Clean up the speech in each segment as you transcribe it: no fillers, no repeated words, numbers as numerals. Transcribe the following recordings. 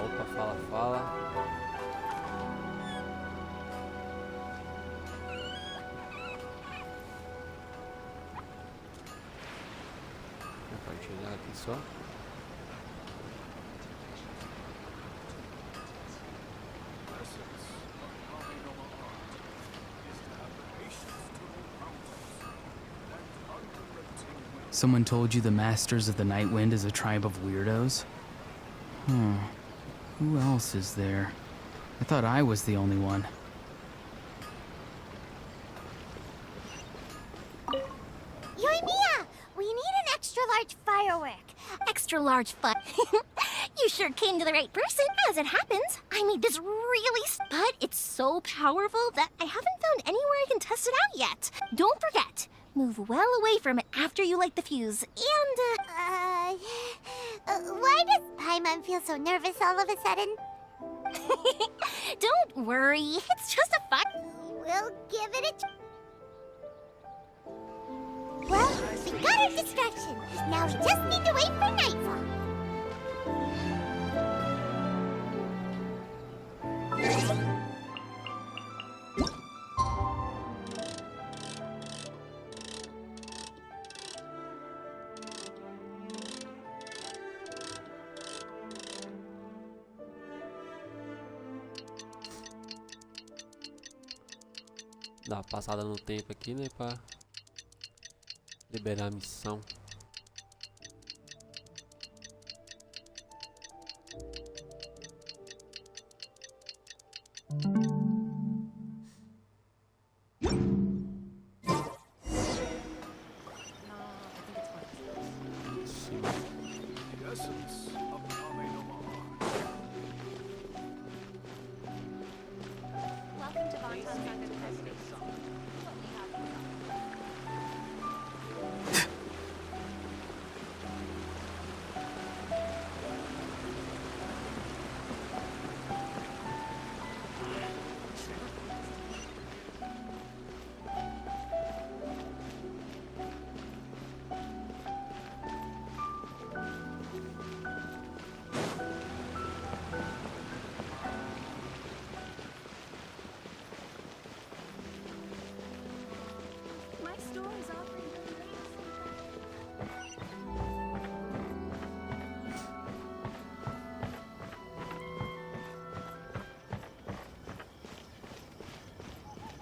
Opa, fala, fala. Compartilhar aqui só. Someone told you the Masters of the Night Wind is a tribe of weirdos? Who else is there? I thought I was the only one. Yoimiya! We need an extra-large firework. Extra-large fun. You sure came to the right person. As it happens, I made this really... But it's so powerful that I haven't found anywhere I can test it out yet. Don't forget, move well away from it after you light the fuse. And, why does Paimon feel so nervous all of a sudden? Don't worry, it's just a fun. We'll give it a... Well, we got our distraction. Now we just need to wait for nightfall. Dá uma passada no tempo aqui, né, pra liberar a missão.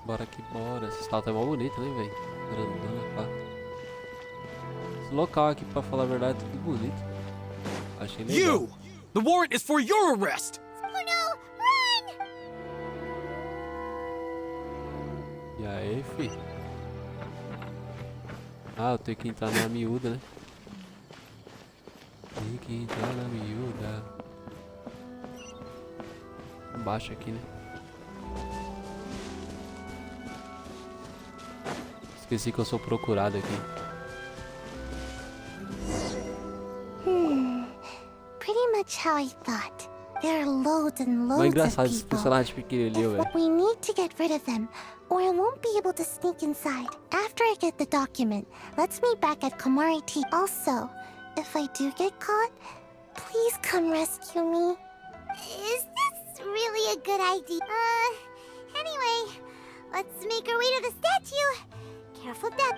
Bora que bora. Esse estátua é mó bonito, né, velho? Grandona, pá. Esse local aqui, pra falar a verdade, é tudo bonito. Achei legal. You! The warrant is for your arrest! Oh no! Run! E aí, fi? Ah, eu tenho que entrar na miúda, né? Tem que entrar na miúda. Embaixo aqui, né? Esqueci que eu sou procurado aqui. Pretty much how I thought. There are loads and Mas é loads of engraçado esses people. personagens pequenininhos, velho. We need to get rid of them, or I won't be able to sneak inside. After I get the document, let's meet back at Komari Tea. Also, if I do get caught, please come rescue me. Is this really a good idea? Anyway, let's make our way to the statue. Careful, Dad.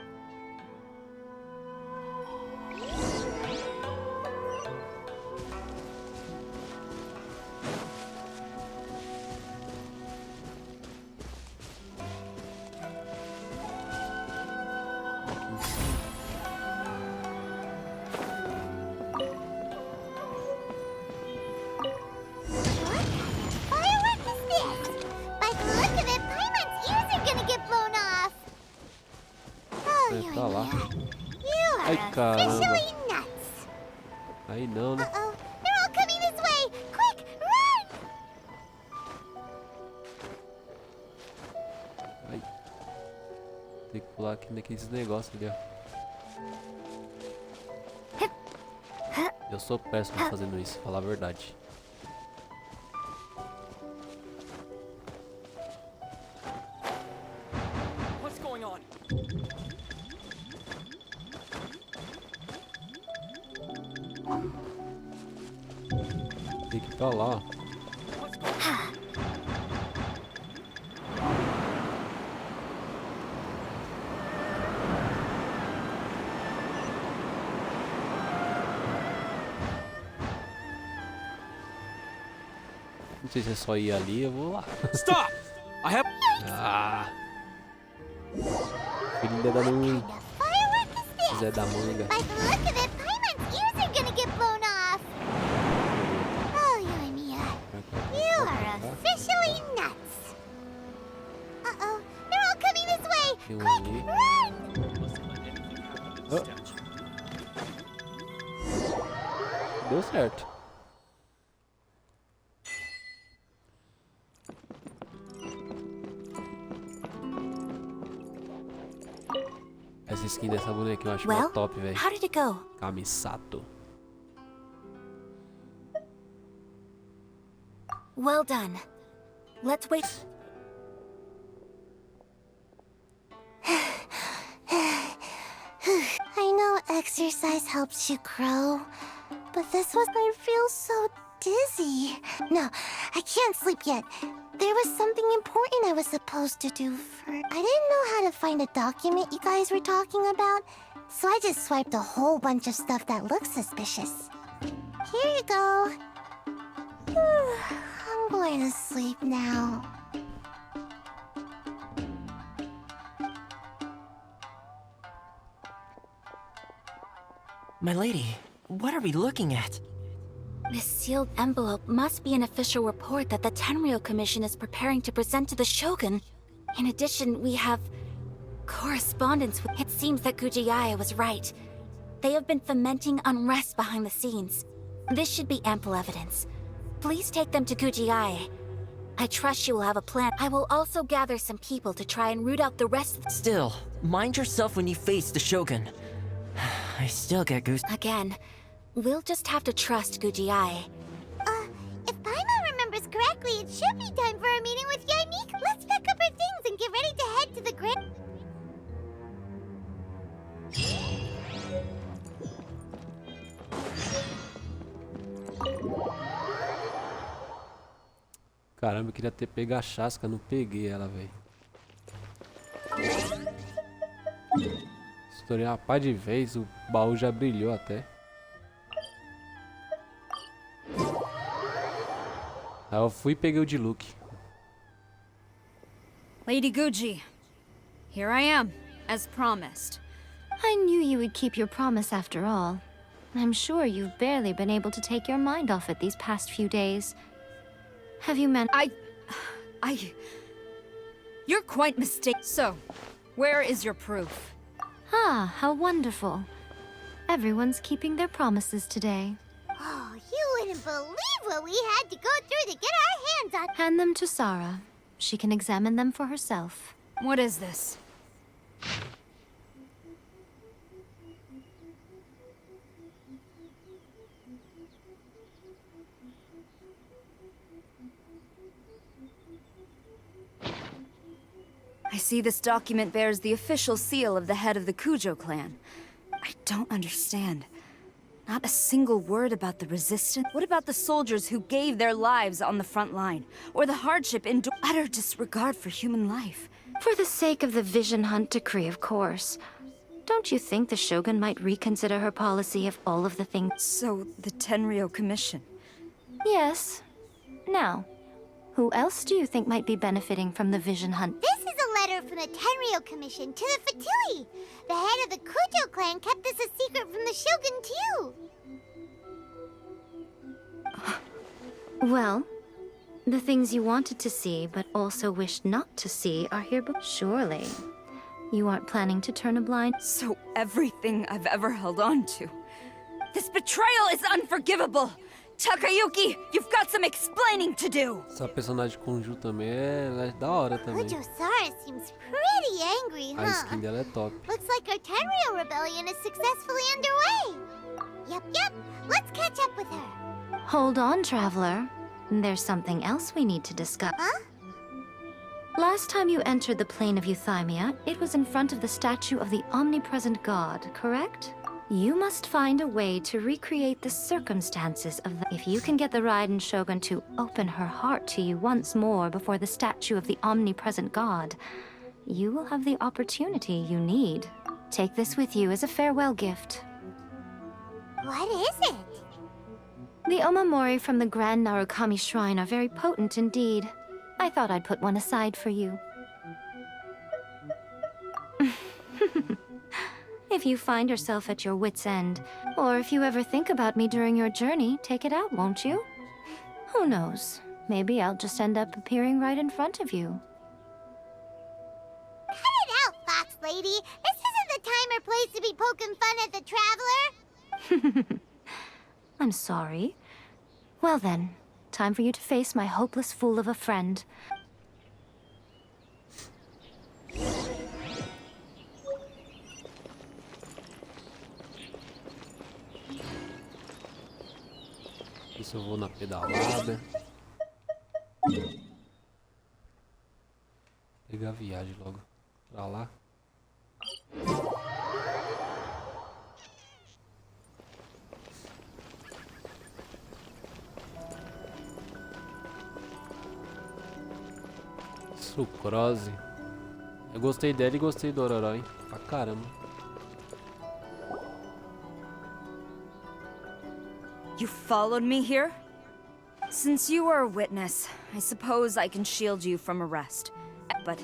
Tá lá. You Ai, are caramba. officially nuts. Aí não, né? Uh-oh. They're all coming this way. Quick, run! Ai. Tem que pular aqui naqueles negócios ali, ó. Eu sou péssimo fazendo isso, falar a verdade. What's going on? Tem que ir pra lá, ó. Não sei se é só ir ali, eu vou lá. Stop! I have. Ah! Filha da mãe. What firework is this? Zé da manga. By the look of it, Paimon's ears are gonna get blown off. Oh, Yoimiya, you are officially nuts. Uh-oh, they're all coming this way. Tem um Quick, ali. run! Deu certo. Essa skin dessa boneca eu acho Well, mó top, velho. how did it go? Kamisato. Well done. Let's wait. I know exercise helps you grow, but this was. I feel so dizzy. No, I can't sleep yet. There was something important I was supposed to do for. I didn't know how to find a document you guys were talking about, so I just swiped a whole bunch of stuff that looks suspicious. Here you go. I'm going to sleep now. My lady, what are we looking at? This sealed envelope must be an official report that the Tenryou Commission is preparing to present to the Shogun. In addition, we have correspondence with. It seems that Gujiaya was right. They have been fomenting unrest behind the scenes. This should be ample evidence. Please take them to Gujiaya. I trust you will have a plan. I will also gather some people to try and root out the rest of the. Still, mind yourself when you face the Shogun. I still get goose. Again, we'll just have to trust Gujiai. If Paimon remembers correctly, it should be time for a meeting with Yaimik. Let's pack up our things and get ready to head to the grand. Caramba, eu queria ter pego a chasca, não peguei ela, velho. Estourei uma pá de vez, o baú já brilhou até. Aí eu fui e peguei o de Luke. Lady Guji, here I am, as promised. I knew you would keep your promise after all. I'm sure you've barely been able to take your mind off it these past few days. Have you You're quite mistaken. So, where is your proof? Ah, how wonderful. Everyone's keeping their promises today. Oh, you wouldn't believe what we had to go through to get our hands on. Hand them to Sarah. She can examine them for herself. What is this? I see this document bears the official seal of the head of the Kujo clan. I don't understand. Not a single word about the resistance. What about the soldiers who gave their lives on the front line? Or the hardship and utter disregard for human life? For the sake of the Vision Hunt decree, of course. Don't you think the Shogun might reconsider her policy of all of the things? So, the Tenryou Commission. Yes. Now, who else do you think might be benefiting from the Vision Hunt? This is a letter from the Tenryou Commission to the Fatui. The head of the Kujo clan kept this a secret from the Shogun, too. Well, the things you wanted to see but also wished not to see are here. Surely, you aren't planning to turn a blind. So everything I've ever held on to. This betrayal is unforgivable! Takayuki, you've got some explaining to do! Essa personagem Conju também ela é da hora também. Kujo-Sara seems pretty angry, A huh? skin dela é top. Looks like our Tenryou rebellion is successfully underway. Yep. Let's catch up with her. Hold on, traveler. There's something else we need to discuss. Huh? Last time you entered the plane of Euthymia, it was in front of the statue of the omnipresent god, correct? You must find a way to recreate the circumstances of the... If you can get the Raiden Shogun to open her heart to you once more before the statue of the omnipresent god, you will have the opportunity you need. Take this with you as a farewell gift. What is it? The Omamori from the Grand Narukami Shrine are very potent indeed. I thought I'd put one aside for you. If you find yourself at your wit's end, or if you ever think about me during your journey, take it out, won't you? Who knows? Maybe I'll just end up appearing right in front of you. Cut it out, Fox Lady. This isn't the time or place to be poking fun at the Traveler. I'm sorry. Well then, time for you to face my hopeless fool of a friend. Isso eu vou na pedalada. Pegar a viagem logo pra lá. Sucrose. Eu gostei dela e gostei do Ororó, hein? Pra caramba. You followed me here? Since you are a witness, I suppose I can shield you from arrest. But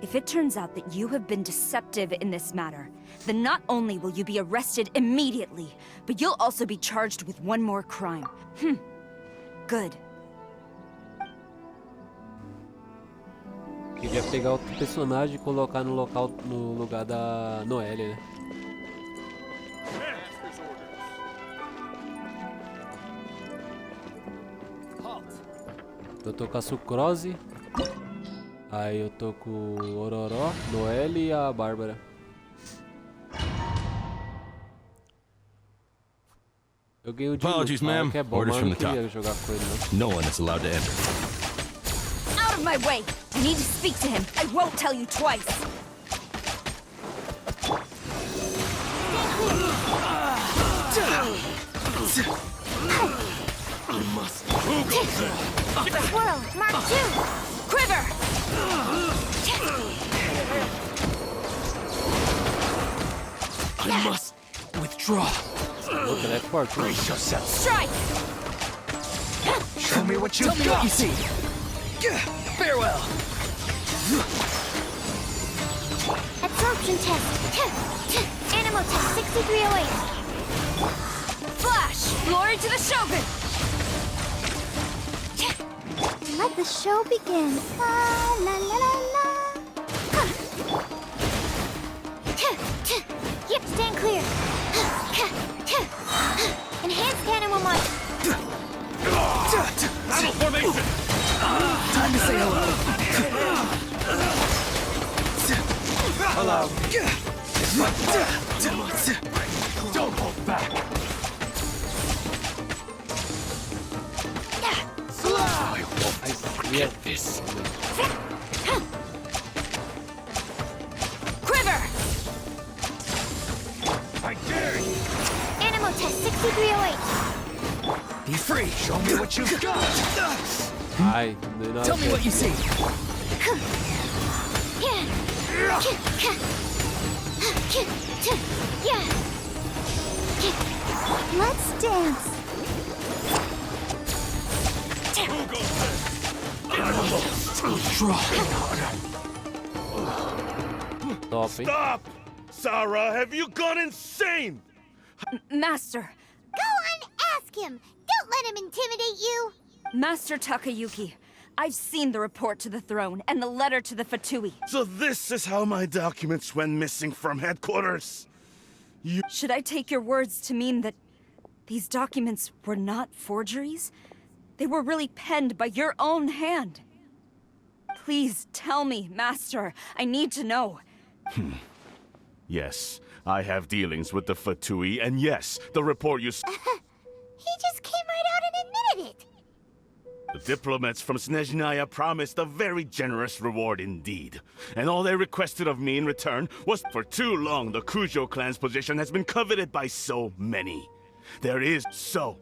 if it turns out that you have been deceptive in this matter, then not only will you be arrested immediately, but you'll also be charged with one more crime. Good. Queria pegar outro personagem e colocar no lugar da Noelle, né? Eu tô com a Sucrose. Aí eu tô com o Ororó, Noelle e a Bárbara. Eu ganhei o de Apologies, ma'am. que é bom, Orders mas eu from não the top. queria jogar com ele, não. No one is allowed to enter. Out of my way! I need to speak to him. I won't tell you twice. Swirl, Mark 2. Quiver! I must withdraw. Outra é forte. Brace yourself. Strike! Show me what you got. You see. Farewell. Absorption test. Animal test 6308. Flash! Glory to the Shogun! Let the show begin. La la la la la. Yep, stand clear. Enhanced animal mod. Battle formation. Time to say hello. Hello. Don't hold back. I won't forget this. Quiver! I dare you. Animal test 6308. Be free. Show me what you've got. Ai, não deu nada Tell me certo. what you see. Let's dance. Top, hein? Stop! Sarah, have you gone insane? Master. Go and ask him. Don't let him intimidate you. Master Takayuki. I've seen the report to the throne and the letter to the Fatui. So this is how my documents went missing from headquarters. Should I take your words to mean that these documents were not forgeries? They were really penned by your own hand. Please tell me, Master. I need to know. Yes, I have dealings with the Fatui, and yes, the report you He just came right out and admitted it. diplomats from Snezhnaya promised a very generous reward indeed. And all they requested of me in return was for too long the Kujo clan's position has been coveted by so many. There is so.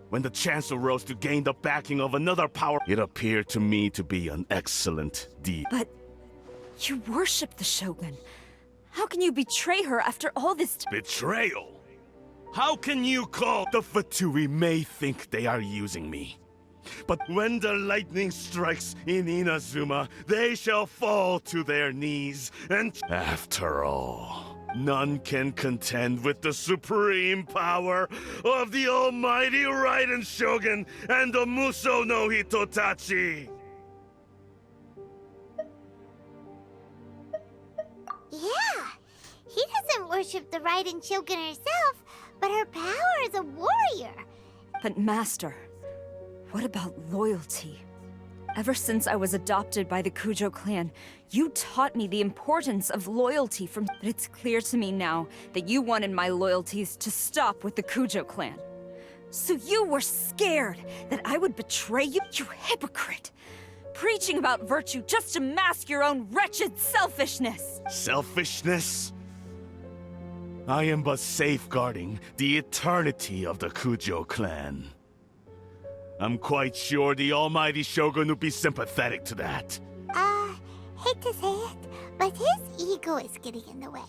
When the chance arose to gain the backing of another power, it appeared to me to be an excellent deed. But you worship the Shogun. How can you betray her after all this Betrayal? How can you call? The Fatui may think they are using me. But when the lightning strikes in Inazuma, they shall fall to their knees. And after all, none can contend with the supreme power of the almighty Raiden Shogun and the Muso no Hitotachi. Yeah, he doesn't worship the Raiden Shogun herself, but her power as a warrior. But Master, what about loyalty? Ever since I was adopted by the Kujo clan, you taught me the importance of loyalty but it's clear to me now that you wanted my loyalties to stop with the Kujo clan. So you were scared that I would betray you, you hypocrite! Preaching about virtue just to mask your own wretched selfishness! Selfishness? I am but safeguarding the eternity of the Kujo clan. I'm quite sure the almighty Shogun would be sympathetic to that. Hate to say it, but his ego is getting in the way.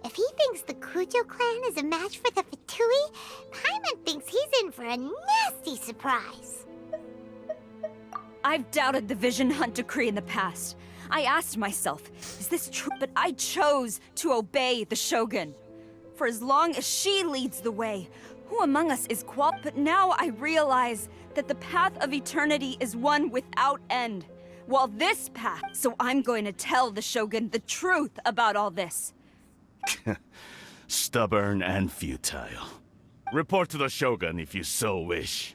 If he thinks the Kujo clan is a match for the Fatui, Paimon thinks he's in for a nasty surprise. I've doubted the Vision Hunt decree in the past. I asked myself, is this true? But I chose to obey the Shogun. For as long as she leads the way, who among us is But now I realize that the path of eternity is one without end, while this path... So I'm going to tell the Shogun the truth about all this. Stubborn and futile. Report to the Shogun if you so wish.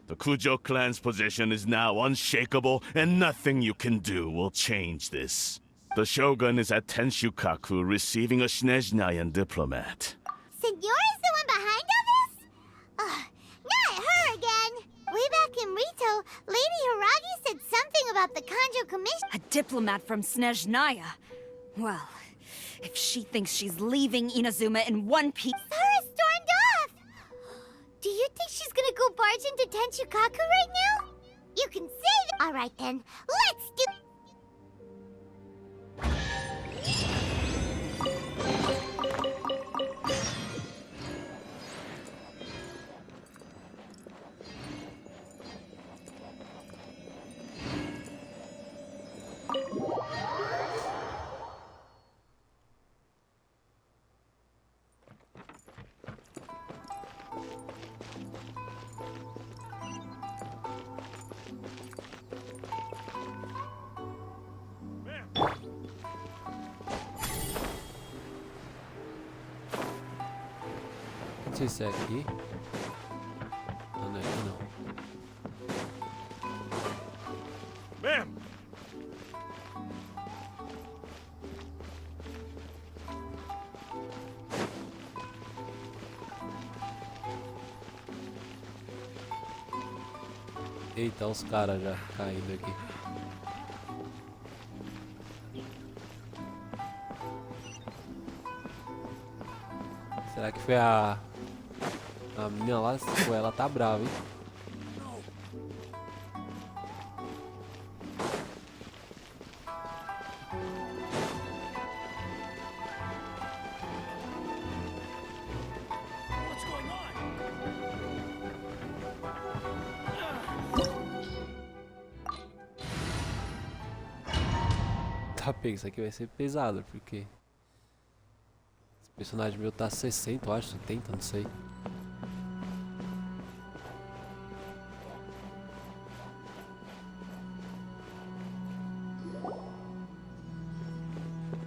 The Kujo clan's position is now unshakable, and nothing you can do will change this. The Shogun is at Tenshukaku receiving a Snezhnayan diplomat. Senora is the one behind all this? Not her again. Way back in Rito, Lady Hiragi said something about the Kanjo Commission. A diplomat from Snezhnaya. Well, if she thinks she's leaving Inazuma in one piece... Sara stormed off! Do you think she's gonna go barge into Tenshukaku right now? You can say that. All right then, let's do... Não sei se é aqui. Não, não é aqui não. Ma'am! Eita, os caras já caindo aqui. Será que foi a menina lá? Se for ela, tá brava, hein? Tá pego, isso aqui vai ser pesado, porque esse personagem meu tá 60, eu acho, 70, não sei.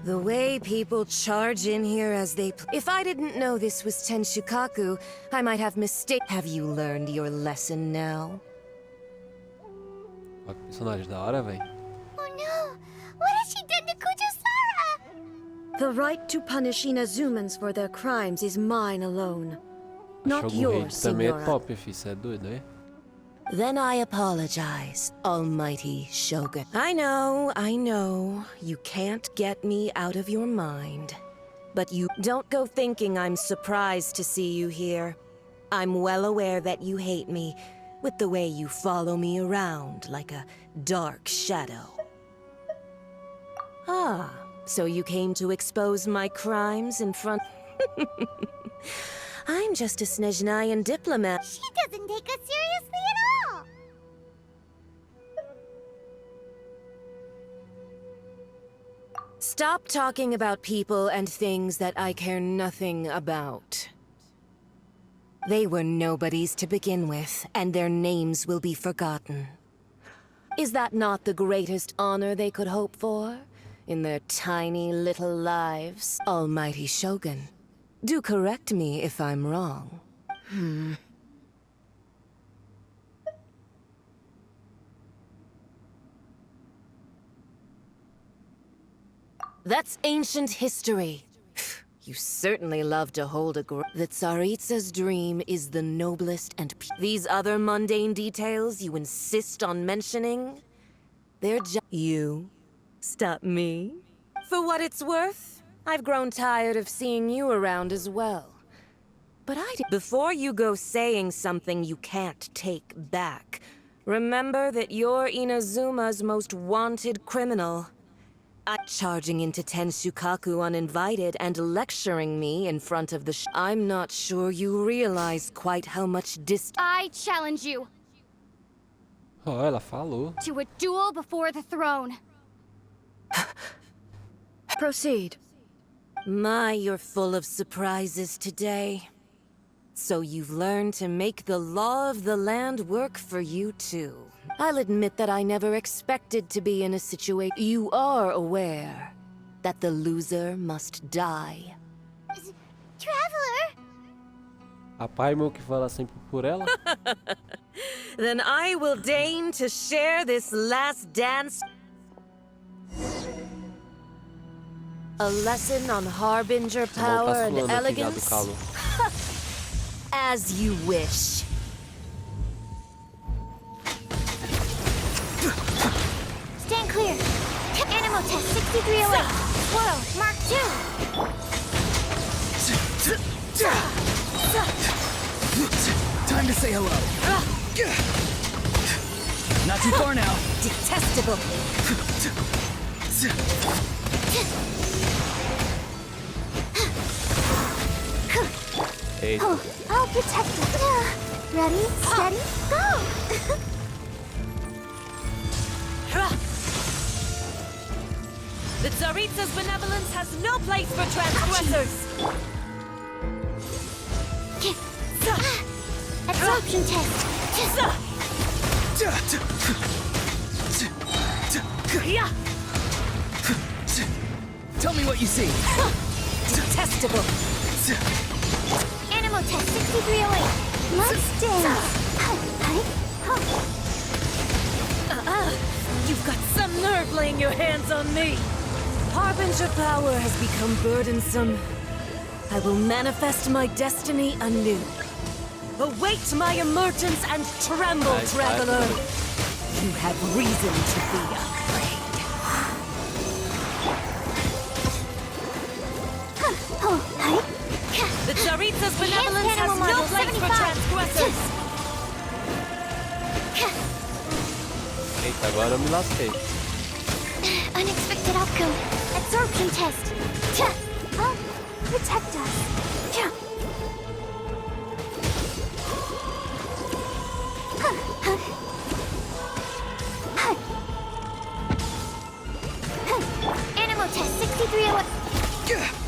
The way people charge in here as they If I didn't know this was Tenshukaku, I might have Have you learned your lesson now? Olha que personagem da hora, velho. Oh no! What has she done to Kujo-Sara? The right to punish Inazumans for their crimes is mine alone. Not Shogun Rei yours, também é Senora. top, filho. Cê é doido, né? Then I apologize, Almighty Shogun. I know, you can't get me out of your mind. But you don't go thinking I'm surprised to see you here. I'm well aware that you hate me, with the way you follow me around like a dark shadow. Ah, so you came to expose my crimes in front... I'm just a Snezhnayan diplomat. She doesn't take us seriously at all. Stop talking about people and things that I care nothing about. They were nobodies to begin with, and their names will be forgotten. Is that not the greatest honor they could hope for? In their tiny little lives? Almighty Shogun, do correct me if I'm wrong. That's ancient history. You certainly love to hold a The Tsaritsa's dream is the noblest and these other mundane details you insist on mentioning? They're just... You? Stop me? For what it's worth, I've grown tired of seeing you around as well. But before you go saying something you can't take back, remember that you're Inazuma's most wanted criminal. Charging into Tenshukaku uninvited and lecturing me in front of the I'm not sure you realize quite how much I challenge you Oh, ela falou. to a duel before the throne. Proceed. My, you're full of surprises today. So you've learned to make the law of the land work for you too. I'll admit that I never expected to be in a situation. You are aware that the loser must die. Traveler! A Paimon que fala sempre por ela. Then I will deign to share this last dance. A lesson on Harbinger O irmão power tá and suando aqui já do elegance? calor. As you wish. Stand clear. Animal test 6308. Whoa, Mark 2. Time to say hello. Not too far now. Detestable. Eita. I'll protect it. Ready, steady, go! The Tsaritsa's benevolence has no place for transgressors. Absorption test. Tell me what you see. Detestable. Animal test 6308. Let's dance. You've got some nerve laying your hands on me. Harbinger power has become burdensome. I will manifest my destiny anew. Await my emergence and tremble, Nice, traveler. You have reason to be afraid. The Tsaritsa's benevolence has Animal no model place for 75. transgressors. Eita, agora eu me lasquei. Unexpected outcome. Absorption test. Oh, protect us. Animal test 6308.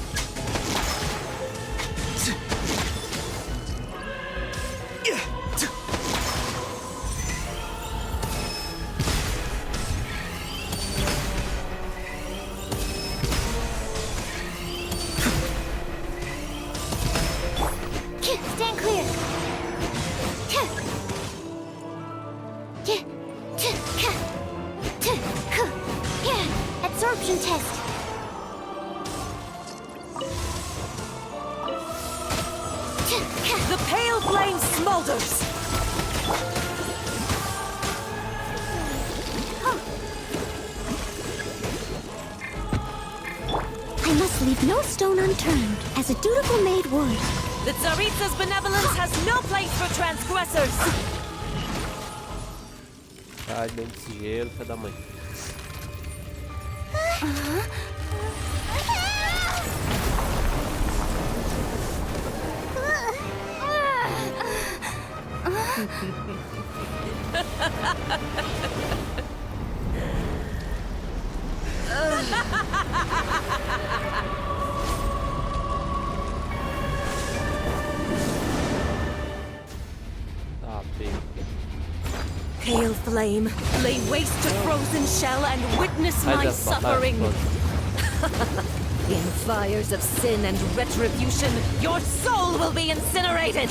Stand clear. Absorption test. The pale flame smolders. must leave no stone unturned, as a dutiful maid would. The Tsaritsa's benevolence has no place for transgressors! Ai, dentro desse gelo, filho da mãe. Tá bem. Pale flame, lay waste to frozen shell and witness Ai, my Death Bot, suffering! pronto. In fires of sin and retribution, your soul will be incinerated!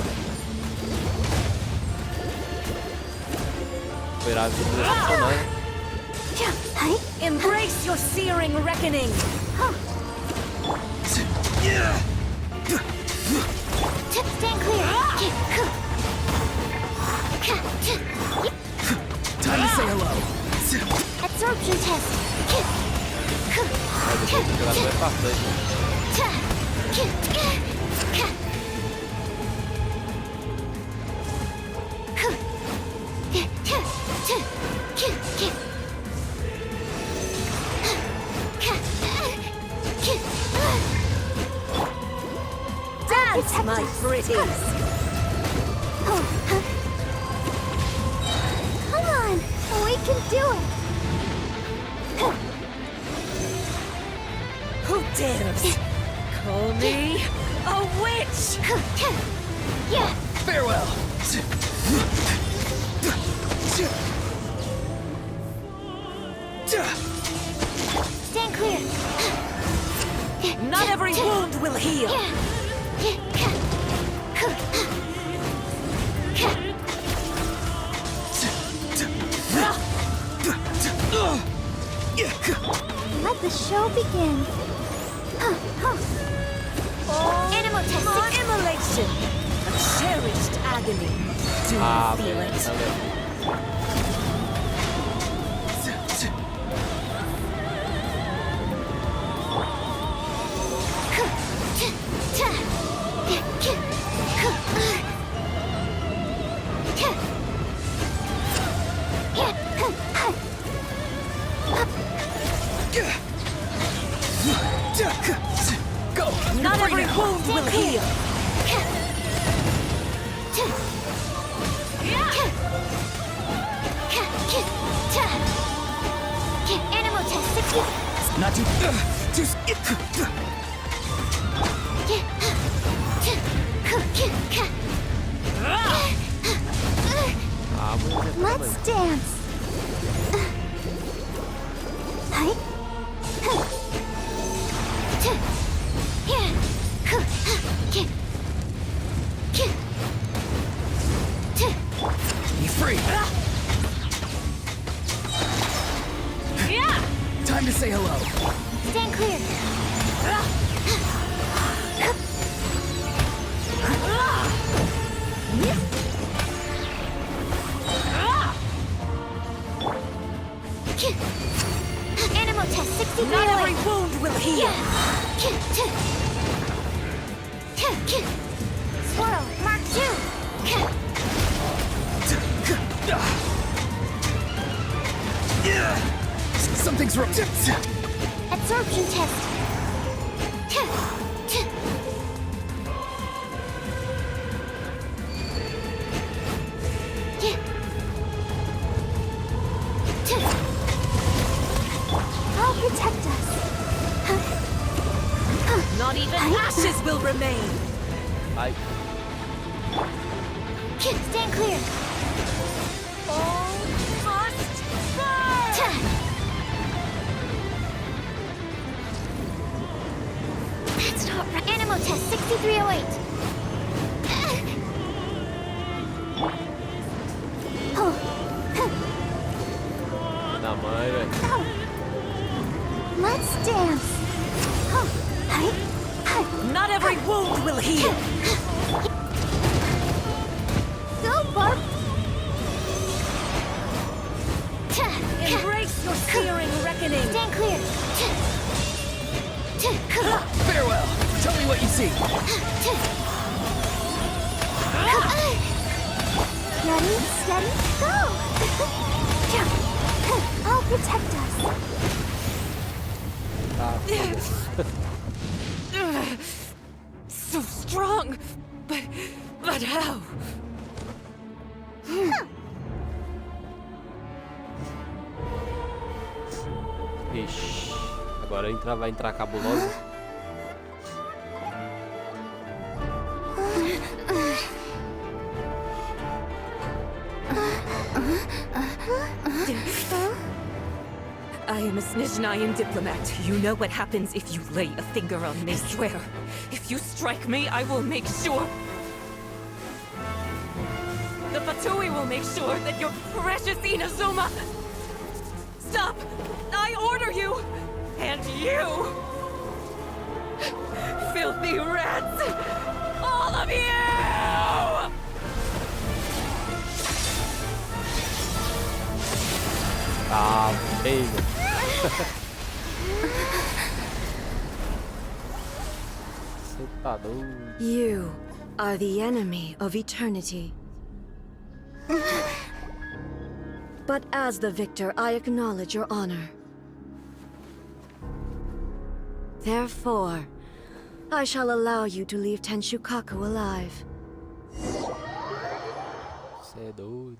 Esperar a vida funcionar. Embrace your searing reckoning! Stand clear. Time to say hello. Absorption test. Ai, depois do jogador é bastante. Dance, my pretties! Come on, we can do it. Who dares call me a witch? Yeah. Farewell. Stand clear. Not every wound will heal. Let the show begin. Animal test. Immolation! A cherished agony. Do Ah, you feel velho, it? tá vendo? Go. Not You're free every now. wound will heal. Animal test 60. Not too. Just. Ah, mas é Let's dance. Be free. Time to say hello. Stand clear. Animal test 63. Not every wound will heal. Swirl, Mark 2. Something's wrong. Absorption test. I'll protect us. Not even ashes will remain. Ai, Stand clear. All must burn! That's not right. Animal test 6308. da mãe, velho. Let's dance. Not every wound will heal. Go, Barb. Embrace your searing reckoning. Stand clear. Farewell. Tell me what you see. Ready, steady, go! I'll protect us. So strong! But how? Ixi, agora vai entrar a cabulosa. I am a Snezhnayan diplomat. You know what happens if you lay a finger on me. I swear, if you strike me, I will make sure... The Fatui will make sure that your precious Inazuma... Stop! I order you! And you! Filthy rats! All of you! Ah, feio. Você tá doido. You are the enemy of eternity. But as the victor, I acknowledge your honor. Therefore, I shall allow you to leave Tenshukaku alive. Você é doido.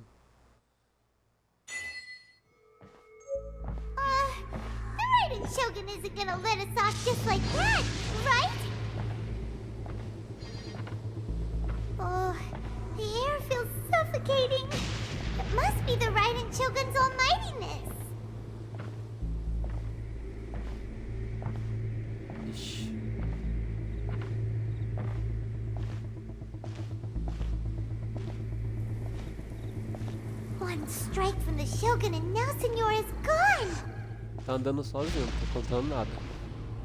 The Raiden Shogun isn't gonna let us off just like that, right? Oh, the air feels suffocating. It must be the Raiden Shogun's almightiness. Ixi. One strike from the Shogun and now Senor is gone. Tá andando sozinho, não tô contando nada.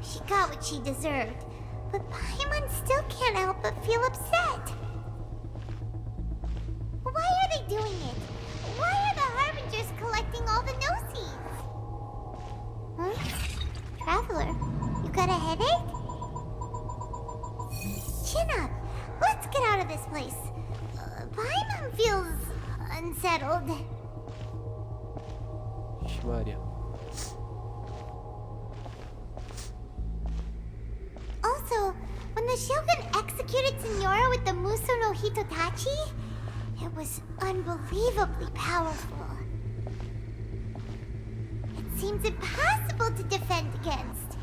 She got what she deserved, but Paimon still can't help but feel upset. Why are they doing it? Why are the Harbingers collecting all the no-seeds? Huh? Traveler, you got a headache? Chin up. Let's get out of this place. Paimon feels unsettled. Ixi, Maria. Also, when the Shogun executed Senora with the Muso no Hitotachi, it was unbelievably powerful. It seems impossible to defend against.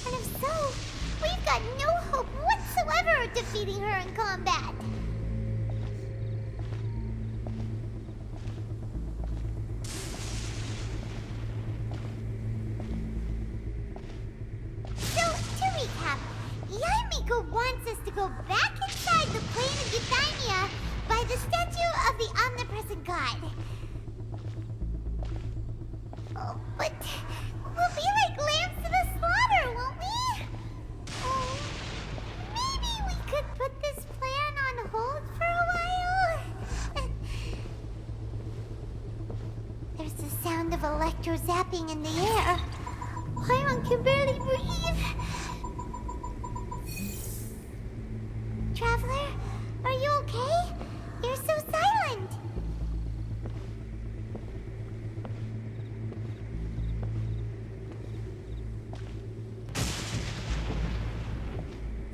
And if so, we've got no hope whatsoever of defeating her in combat. So, to recap, Yaimiko wants us to go back inside the plane of Euthymia by the statue of the omnipresent god. Oh, but we'll be like lambs to the slaughter, won't we? Oh, maybe we could put this plan on hold for a while? There's the sound of electro zapping in the air. Paimon can barely breathe. Traveler, are you okay? You're so silent.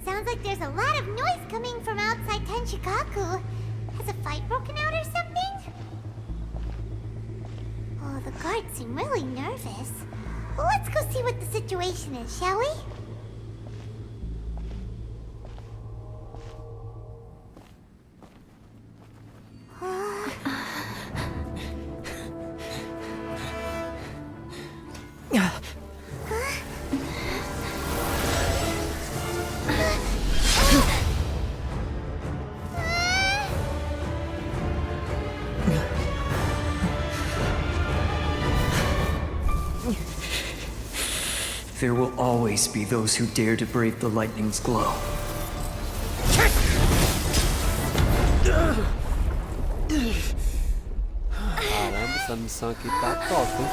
Sounds like there's a lot of noise coming from outside Tenshikaku. Has a fight broken out or something? Oh, the guards seem really nervous. Well, let's go see what the situation is, shall we? There will always be those who dare to brave the lightning's glow. Caramba, essa missão aqui tá top, hein?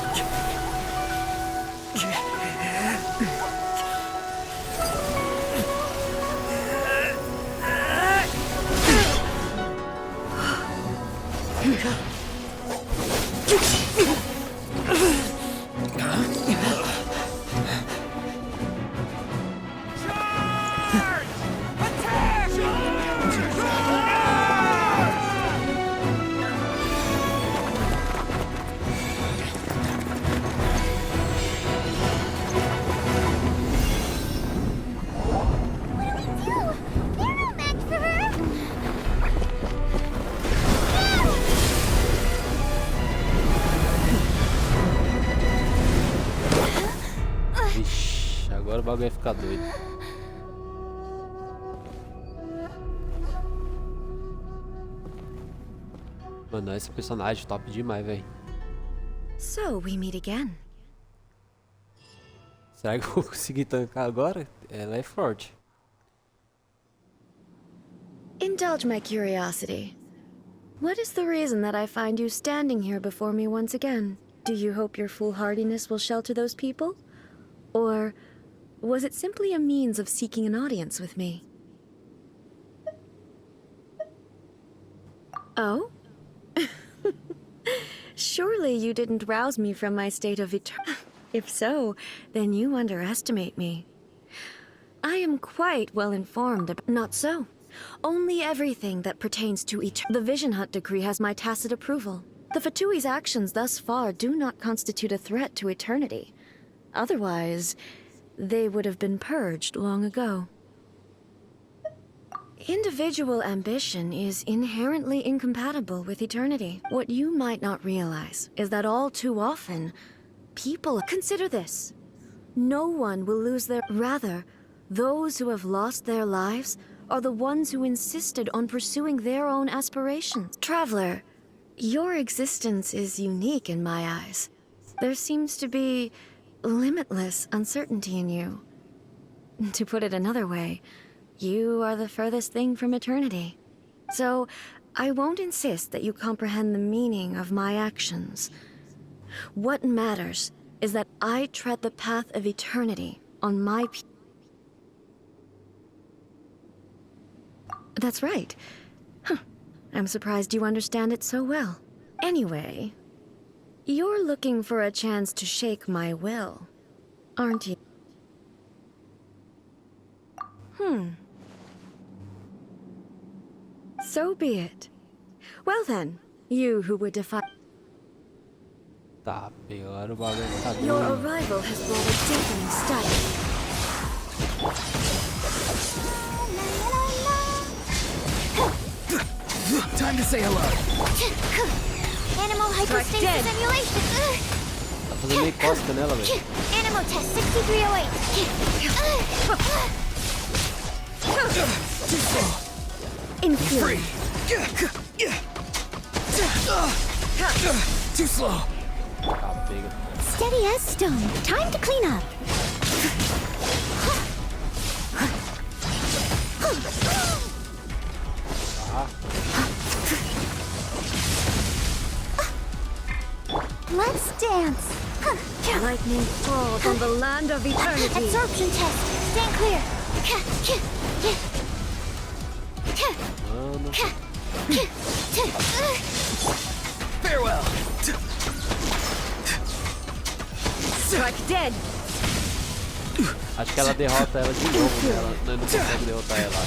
Ixi, agora o bagulho vai ficar doido. Mano, esse personagem top demais, velho. So, we meet again. Será que eu vou conseguir tancar agora? Ela é forte. Indulge my curiosity. What is the reason that I find you standing here before me once again? Do you hope your foolhardiness will shelter those people? Or was it simply a means of seeking an audience with me? Oh? Surely you didn't rouse me from my state of If so, then you underestimate me. I am quite well informed about— Not so. Only everything that pertains to The Vision Hunt decree has my tacit approval. The Fatui's actions thus far do not constitute a threat to eternity. Otherwise, they would have been purged long ago. Individual ambition is inherently incompatible with eternity. What you might not realize is that all too often, people— Consider this. No one will lose their— Rather, those who have lost their lives are the ones who insisted on pursuing their own aspirations. Traveler, your existence is unique in my eyes. There seems to be limitless uncertainty in you. To put it another way, you are the furthest thing from eternity. So, I won't insist that you comprehend the meaning of my actions. What matters is that I tread the path of eternity on my That's right. Huh. I'm surprised you understand it so well. Anyway, you're looking for a chance to shake my will, aren't you? So be it. Well then, you who would defy— Tá, agora o bagulho tá doido. Your arrival has brought a deafening start. Time to say hello. Animal hypostasis simulation. Tá fazendo meio costa nela, velho. Animal test 6308. Inferior. Too slow. Tá, pega. Steady as stone. Time to clean up. Let's dance. Lightning falls on the land of eternity. Absorption test. Stand clear. Mano. Farewell. Strike dead. Acho que ela derrota ela de novo, né? Ela não consegue derrotar ela.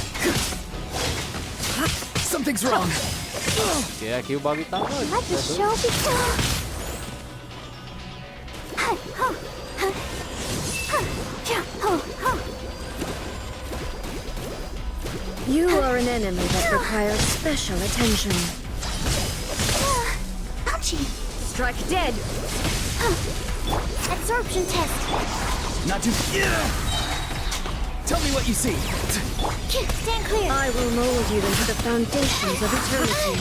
Something's wrong. Porque aqui o bagulho tá doido. Let the show begin. You are an enemy that requires special attention. Ouchie. Strike dead. Absorption test. Not too. Tell me what you see. Stand clear. I will mold you into the foundations of eternity.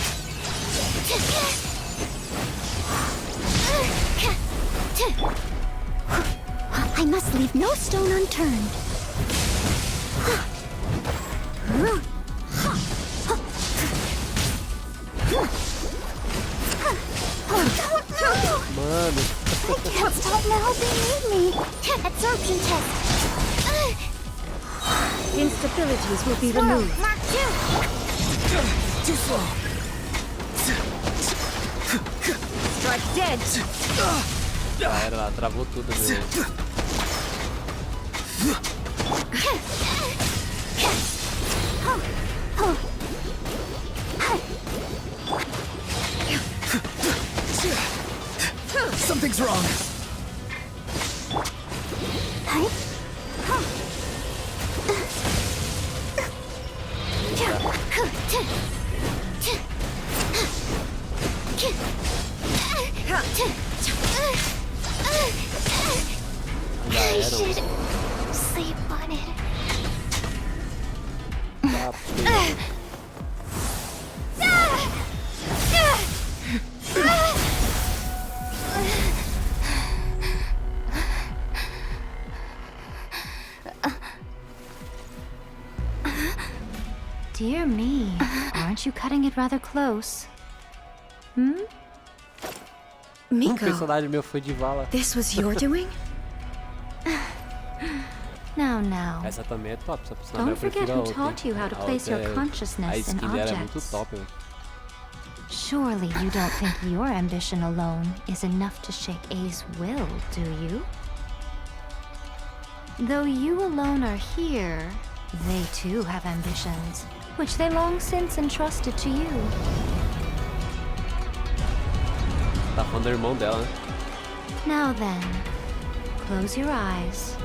I must leave no stone unturned. Mano. I can't stop now. They need me. Absorption test. Instabilities will be Swirl. removed. Mark 2. Too slow. Strike dead. Já era lá, travou tudo, meu. Something's wrong. I should sleep on it. Dear me, aren't you cutting it rather close? Miko, Personagem meu foi de vala. this was your doing? Now. Essa também é top, essa personagem Don't eu forget prefiro a who outra. taught you how to A place outra your a consciousness in skin dela é muito objects. top, velho. Surely you don't think your ambition alone is enough to shake A's will, do you? Though you alone are here, they too have ambitions, which they long since entrusted to you. Tá falando do irmão dela, né? Now then, close your eyes.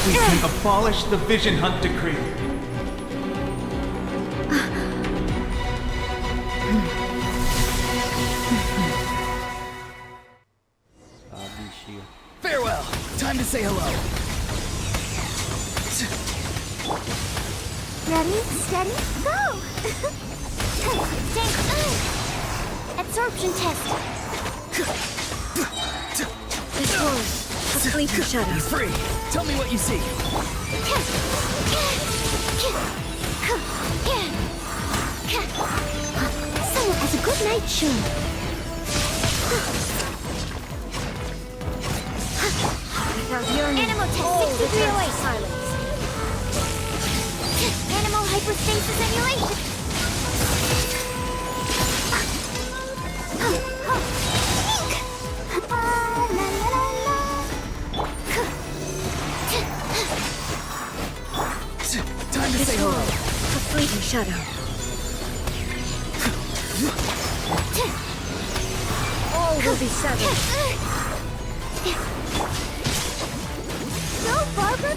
We can abolish the Vision Hunt Decree. Ah, bichinho. Farewell. Time to say hello. Ready, steady, go! Absorption test. This one, a fleeting shadow. He's free. Tell me what you see. Someone has a good night show. Animal test 6308. Silence. Animal hyperstasis emulation. Time to say hello. A fleeting shadow. All will be severed. Go, Barbara!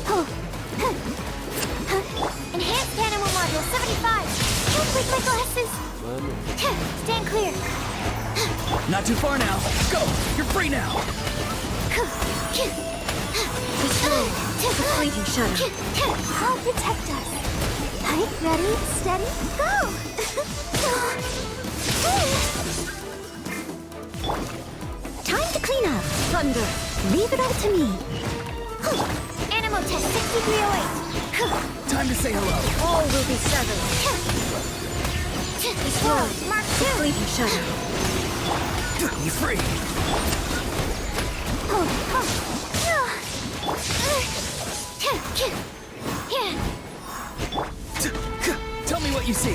Enhanced animal module 75. Don't break my glasses. Mano, Stand clear. Not too far now. Go. You're free now. This one, a fleeting shadow. I'll protect us. Ready, steady, go! Time to clean up. Thunder. Leave it all to me. Animal test 6308. Time to say hello. All will be severed. This one, Mark A 2. fleeting shadow. He's free. Tell me what you see.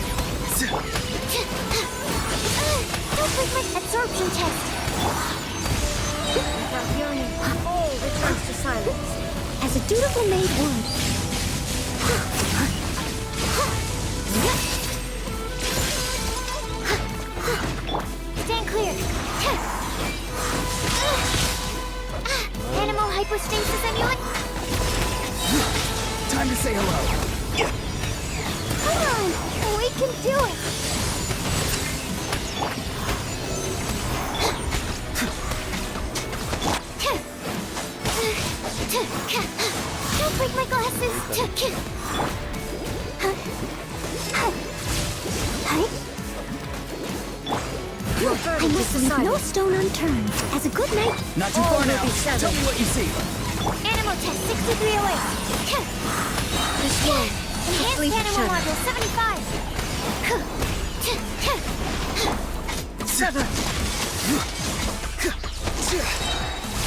Don't break my absorption test. Without yearning, all returns to silence. As a dutiful maid would. Stand clear. Animal hypostasis emulation. Time to say hello. Come on, we can do it. Don't break my glasses. I must leave no stone unturned. As a good night. Not too far now. Tell me what you see. Animal test 6308. This way. Enhanced animal module 75. Sever.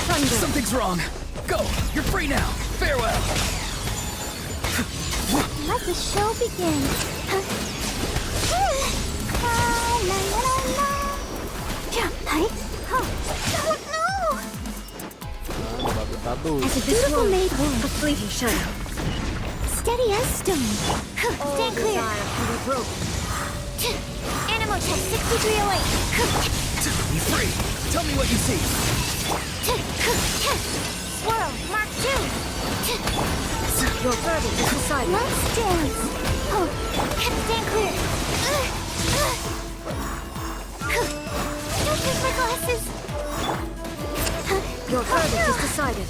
Thunder. Something's wrong. Go. You're free now. Farewell. Let the show begin. La la la la. Right? Oh no! O bagulho tá doido. As a beautiful maid A world, fleeting shadow. steady as stone. Stand clear. Animal test 6308. Be free. Tell me what you see. Swirl, Mark 2. Your verdict is decided. Let's dance. Oh, stand clear. Don't break my glasses. Your verdict is decided.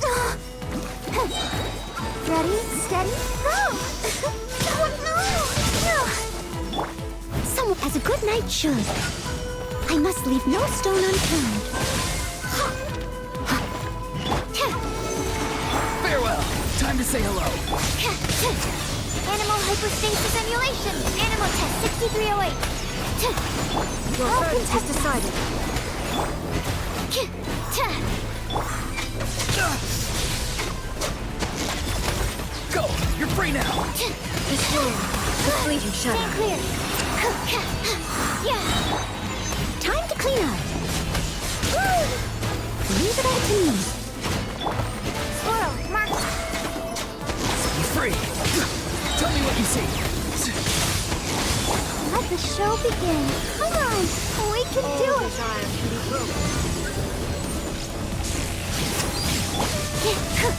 Ready, steady, go. Oh no! Someone as a good knight should. I must leave no stone unturned. Farewell. Time to say hello. Animal hyperstasis emulation. Animal test 6308. Your verdict is decided. Go. You're free now. This way. The fleeting Stand shadow. clear. Yeah. Time to clean up. Woo! Leave it up to me. Swirl, Mark. Be free. Tell me what you see. Let the show begin. Come on, we can do it.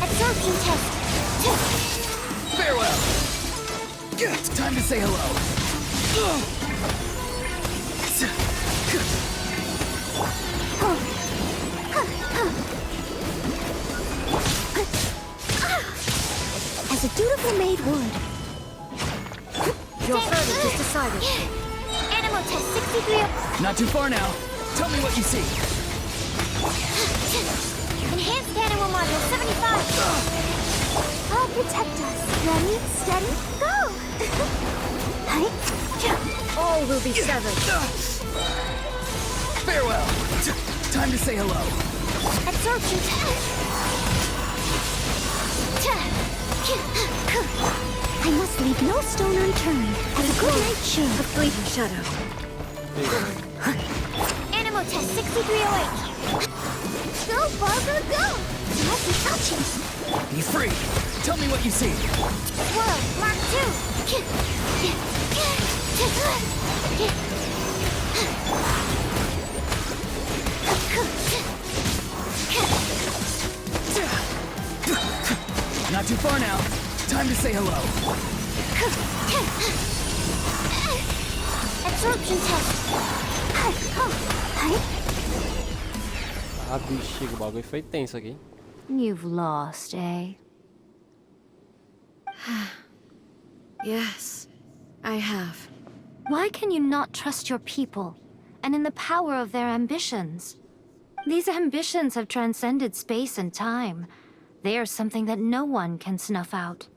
Absorption test. Farewell. It's time to say hello. As a dutiful maid would. Your verdict is decided. Animal test 63. Not too far now. Tell me what you see. Enhanced animal module 75. I'll protect us. Ready, steady, go. All will be severed. Farewell. Time to say hello. Absorption test. I must leave no stone unturned. As a good knight should. A fleeting shadow. Animal test 6308. Go, Barbara, go! You must be touching. Be free. Tell me what you see. Swirl, Mark 2. Not too far now. Time to say hello. Absorption test. Ah, bexiga, o bagulho foi tenso aqui. You've lost, eh? Yes, I have. Why can you not trust your people and in the power of their ambitions? These ambitions have transcended space and time. They are something that no one can snuff out.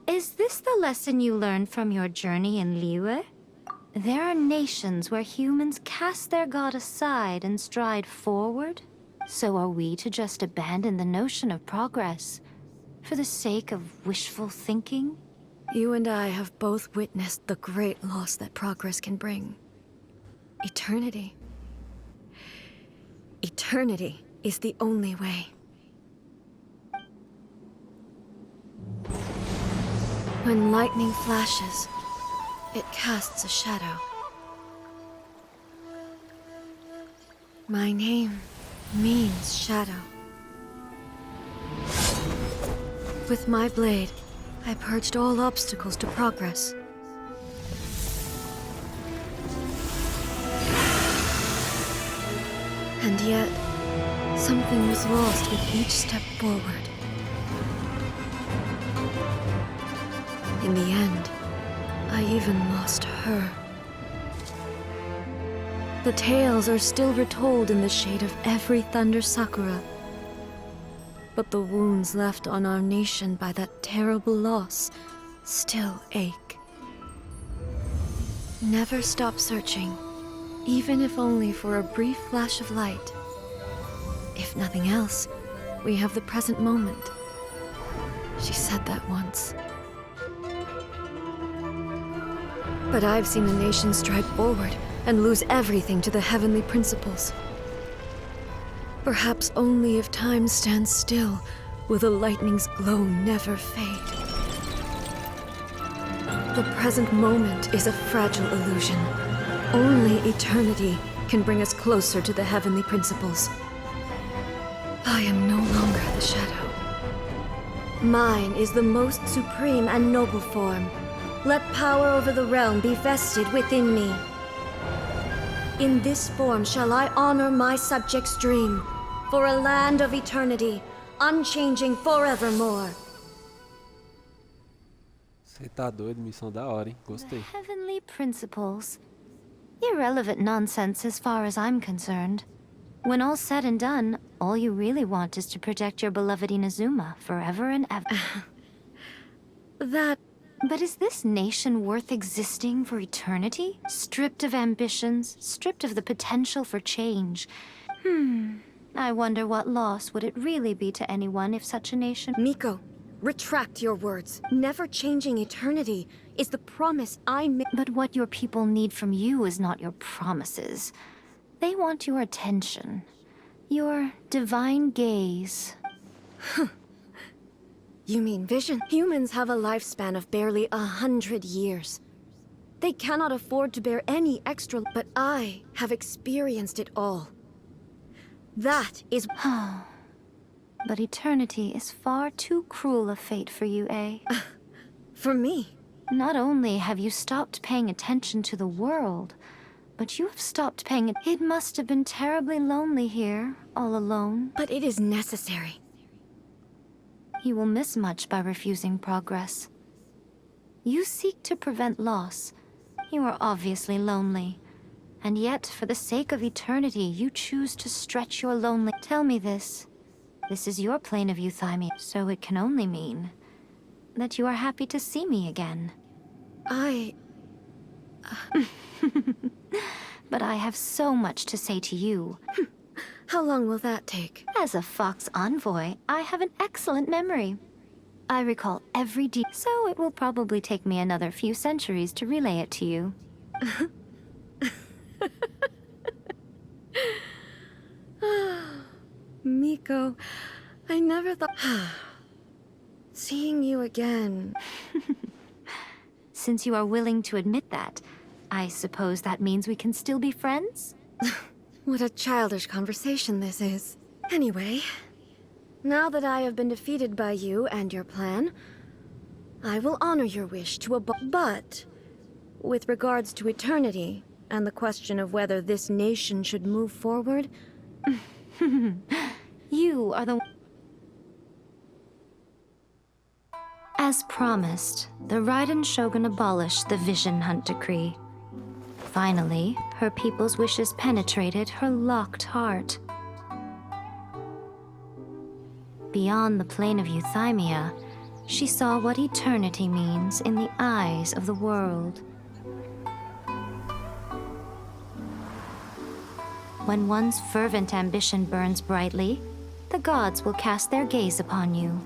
Is this the lesson you learned from your journey in Liyue? There are nations where humans cast their god aside and stride forward. So are we to just abandon the notion of progress for the sake of wishful thinking? You and I have both witnessed the great loss that progress can bring. Eternity. Eternity is the only way. When lightning flashes, it casts a shadow. My name means shadow. With my blade, I purged all obstacles to progress. And yet, something was lost with each step forward. In the end, I even lost her. The tales are still retold in the shade of every Thunder Sakura. But the wounds left on our nation by that terrible loss still ache. Never stop searching, even if only for a brief flash of light. If nothing else, we have the present moment. She said that once. But I've seen a nation stride forward and lose everything to the heavenly principles. Perhaps only if time stands still will the lightning's glow never fade. The present moment is a fragile illusion. Only eternity can bring us closer to the heavenly principles. I am no longer the shadow. Mine is the most supreme and noble form. Let power over the realm be vested within me. In this form shall I honor my subjects' dream, for a land of eternity, unchanging forevermore. Você tá doido, missão da hora, hein? Gostei. Heavenly principles. Irrelevant nonsense as far as I'm concerned. When all's said and done, all you really want is to protect your beloved Inazuma forever and ever. But is this nation worth existing for eternity? Stripped of ambitions, stripped of the potential for change. I wonder what loss would it really be to anyone if such a nation— Miko, retract your words. Never changing eternity is the promise I made. But what your people need from you is not your promises. They want your attention. Your divine gaze. You mean vision? Humans have a lifespan of barely 100 years. They cannot afford to bear any extra, but I have experienced it all. That is— But eternity is far too cruel a fate for you, eh? For me? Not only have you stopped paying attention to the world, but you have stopped paying it. It must have been terribly lonely here, all alone. But it is necessary. You will miss much by refusing progress. You seek to prevent loss. You are obviously lonely. And yet, for the sake of eternity, you choose to stretch your lonely— Tell me this. This is your plane of euthymia, so it can only mean that you are happy to see me again. But I have so much to say to you. How long will that take? As a Fox envoy, I have an excellent memory. I recall every detail, so it will probably take me another few centuries to relay it to you. Miko, I never thought— Seeing you again. Since you are willing to admit that, I suppose that means we can still be friends? What a childish conversation this is. Anyway, now that I have been defeated by you and your plan, I will honor your wish to but with regards to eternity and the question of whether this nation should move forward— You are the— As promised, the Raiden Shogun abolished the Vision Hunt Decree. Finally, her people's wishes penetrated her locked heart. Beyond the plane of euthymia, she saw what eternity means in the eyes of the world. When one's fervent ambition burns brightly, the gods will cast their gaze upon you.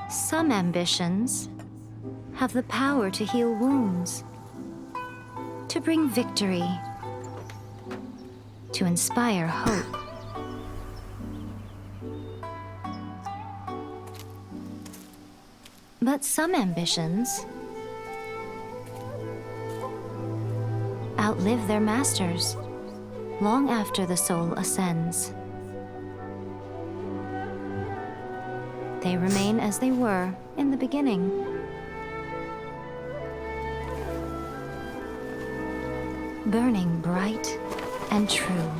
Some ambitions have the power to heal wounds, to bring victory, to inspire hope. But some ambitions outlive their masters long after the soul ascends. They remain as they were in the beginning. burning bright and true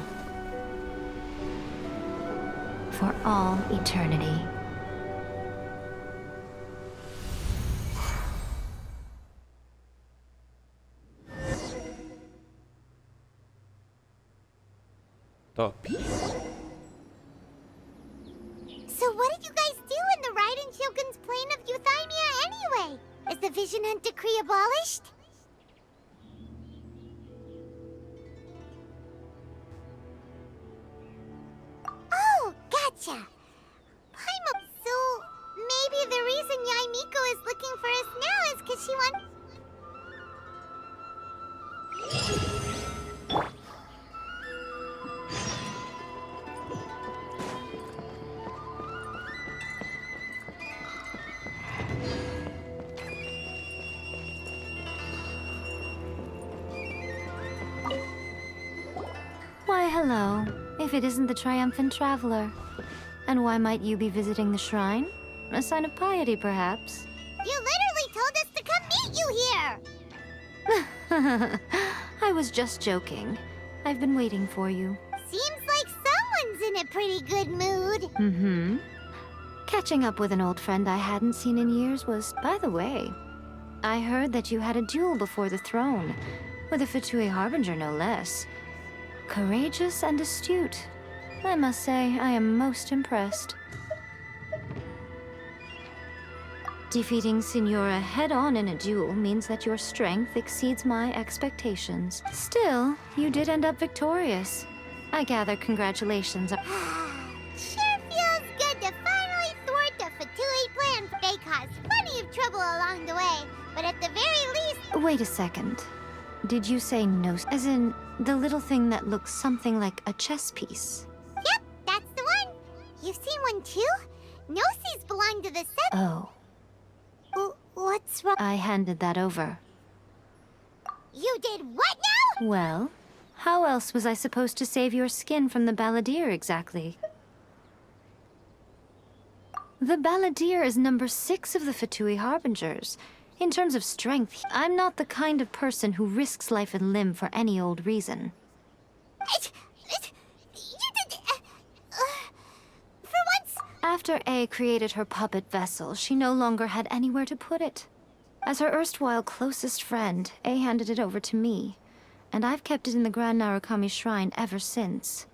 for all eternity. Top. So what did you guys do in the Raiden Shogun's plane of Euthymia anyway? Is the Vision Hunt Decree abolished? Oh, gotcha. Paimon. So maybe the reason Yaimiko is looking for us now is because she wants... Why, hello. If it isn't the triumphant traveler. And why might you be visiting the shrine? A sign of piety, perhaps? You literally told us to come meet you here! I was just joking. I've been waiting for you. Seems like someone's in a pretty good mood. Mm-hmm. Catching up with an old friend I hadn't seen in years was, by the way, I heard that you had a duel before the throne, with a Fatui Harbinger no less. Courageous and astute. I must say, I am most impressed. Defeating Signora head-on in a duel means that your strength exceeds my expectations. Still, you did end up victorious. I gather congratulations. Sure feels good to finally thwart the Fatui plan. They caused plenty of trouble along the way, but at the very least... Wait a second. Did you say no? As in, the little thing that looks something like a chess piece? Yep, that's the one. You've seen one too? Gnosis belong to the set. Oh. What's wrong? I handed that over. You did what now? Well, how else was I supposed to save your skin from the Balladeer exactly? The Balladeer is number 6 of the Fatui Harbingers. In terms of strength, I'm not the kind of person who risks life and limb for any old reason. For once... After A created her puppet vessel, she no longer had anywhere to put it. As her erstwhile closest friend, A handed it over to me, and I've kept it in the Grand Narukami Shrine ever since.